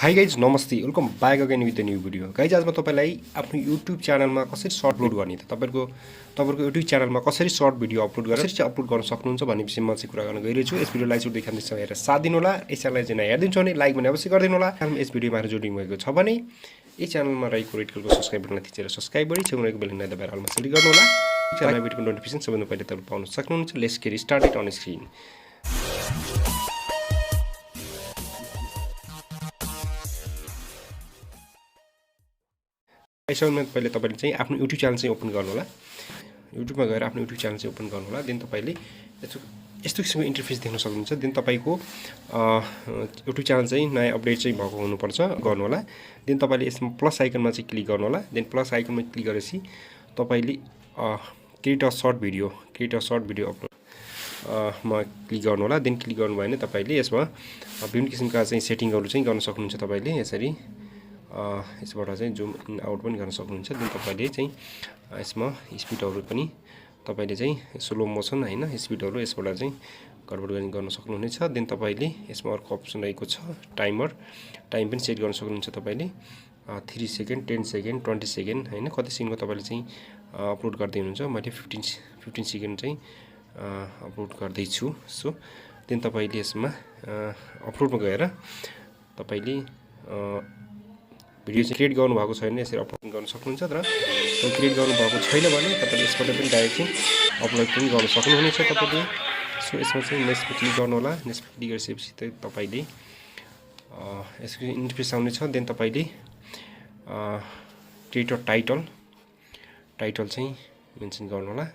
Hi guys नमस्ते welcome back again with the new video guys आज म तपाईलाई आफ्नो युट्युब च्यानलमा कसरी सर्ट अपलोड गर्ने त तपाईहरुको युट्युब च्यानलमा कसरी सर्ट भिडियो अपलोड गरेर कसरी अपलोड गर्न सक्नुहुन्छ भन्ने विषयमा चाहिँ कुरा गर्न गइरहेको छु। यस भिडियोलाई चाहिँ देखाउने छ हेरेर साथ दिनु होला। यस च्यानललाई चाहिँ हेर्दिन्छ भने लाइक भने अवश्य गरिदिनु होला। यस भिडियोमा जोडिनु भएको छ भने यस च्यानलमा रहेको रेड कलरको सब्स्क्राइब बटनलाई थिचेर सब्स्क्राइब गरी छेउमा रहेको बेल आइकन दबाएर अलमा क्लिक गर्नु होला। च्यानलमा भिडियोको नोटिफिकेसन सबैभन्दा पहिले तपाईले पाउन सक्नुहुन्छ। Let's get started on screen. यसमा पहिले तपाईले चाहिँ आफ्नो युट्युब च्यानल चाहिँ ओपन गर्नु होला। युट्युबमा गएर आफ्नो युट्युब च्यानल चाहिँ ओपन गर्नु होला। देन तपाईले यस्तो किसिमको इन्टरफेस देख्न सक्नुहुन्छ। देन तपाईको युट्युब च्यानल चाहिँ नयाँ अपडेट चाहिँ भएको हुनुपर्छ गर्नु होला। देन तपाईले यसमा प्लस आइकनमा चाहिँ क्लिक गर्नु होला। देन प्लस आइकनमा क्लिक गरेपछि तपाईले create a short video upload मा क्लिक गर्नु होला। देन क्लिक गर्नुभयो भने तपाईले यसमा विभिन्न किसिमका चाहिँ सेटिङहरु चाहिँ गर्न सक्नुहुन्छ। तपाईले यसरी यसबाट चाहिँ जुम इन आउट पनि गर्न सक्नुहुन्छ। देन तपाईले चाहिँ यसमा स्पिडहरु पनि तपाईले चाहिँ स्लो मोसन हैन स्पिडहरु यसबाट चाहिँ गडबड गर्न सक्नुहुनेछ। देन तपाईले यसमा अर्को अप्सन रहेको छ टाइम पनि सेट गर्न सक्नुहुन्छ। तपाईले 3 सेकेन्ड 10 सेकेन्ड 20 सेकेन्ड हैन कति सेकेन्डको तपाईले चाहिँ अपलोड गर्दै हुनुहुन्छ। मैले 15 सेकेन्ड चाहिँ अपलोड गर्दै छु। सो देन तपाईले यसमा अपलोडमा गएर तपाईले भिडियो चाहिँ क्रिएट गर्नु भएको छैन यसरी अपलोड गर्न सक्नुहुन्छ। तर क्रिएट गर्नु भएको छैन भने तपाईले यसबाट पनि डाइरेक्ट चाहिँ अपलोड पनि गर्न सक्नुहुनेछ तपाईले। सो यसमा चाहिँ नेक्स्टमा क्लिक गर्नु होला। नेक्स्टमा क्लिक गरेपछि चाहिँ तपाईले यसको इन्टरफेस आउने छ। देन तपाईले क्रिएट अ टाइटल चाहिँ मेन्सन गर्नु होला।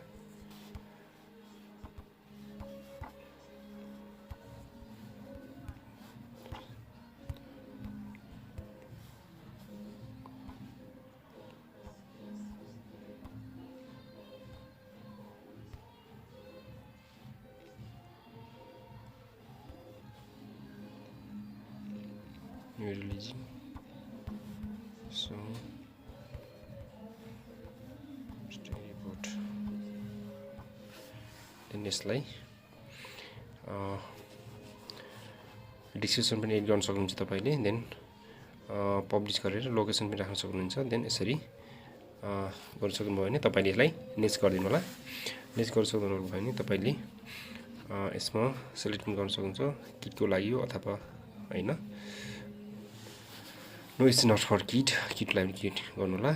New religion. So study about then यसलाई डिस्क्रिप्सन पनि एड गर्न सक्नुहुन्छ तपाईले। देन पब्लिश गरेर लोकेसन पनि राख्न सक्नुहुन्छ। देन यसरी गर्न सक्नुभयो भने तपाईले यसलाई नेक्स्ट गरिदिनु होला। नेक्स्ट गर्न सक्नुभयो भने तपाईले यसमा सिलेक्ट पनि गर्न सक्नुहुन्छ किटको लागि हो अथवा हैन। नो इट्स नट फर किटलाई पनि क्रिएट गर्नु होला।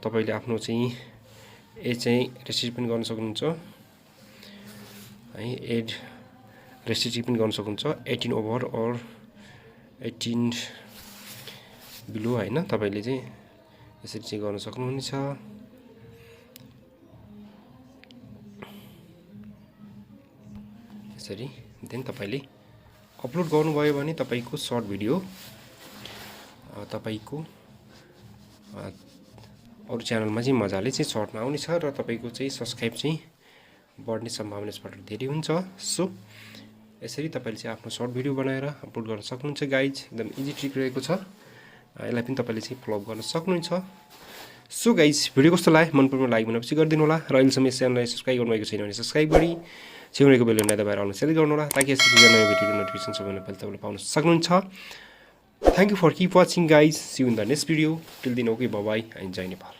तपाईले आफ्नो चाहिँ एज चाहिँ रेस्ट्रिक्ट पनि गर्न सक्नुहुन्छ है। एज रेस्ट्रिक्ट पनि गर्न सक्नुहुन्छ 18 ओभर अर 18 बिलो हैन। तपाईले चाहिँ यसरी चाहिँ गर्न सक्नुहुनेछ। यसरी देन तपाईले अपलोड गर्नुभयो भने तपाईको सर्ट भिडियो तपाईको अरु च्यानलमा चाहिँ मजाले चाहिँ सर्टमा आउने छ र तपाईको चाहिँ सब्स्क्राइब चाहिँ बढ्ने सम्भावना यसबाट धेरै हुन्छ। सो यसरी तपाईले चाहिँ आफ्नो सर्ट भिडियो बनाएर अपलोड गर्न सक्नुहुन्छ गाइज। एकदम इजी ट्रिक रहेको छ। यसलाई पनि तपाईले चाहिँ फलो गर्न सक्नुहुन्छ। सो गाइज भिडियो कस्तो लाग्यो मन परेमा लाइक भनेपछि गरिदिनु होला। र अहिलेसम्म यस च्यानललाई सब्स्क्राइब गर्नुभएको छैन भने सब्स्क्राइब गरी छेउमा रहेको बेल आइकन दबाएर अलमा सेलेक्ट गर्नु होला ताकि यसरी नयाँ भिडियोको नोटिफिकेसन सबैभन्दा पहिले तपाईले पाउन सक्नुहुन्छ। Thank you for keep watching guys. See you in the next video. Till then okay bye bye and जय नेपाल।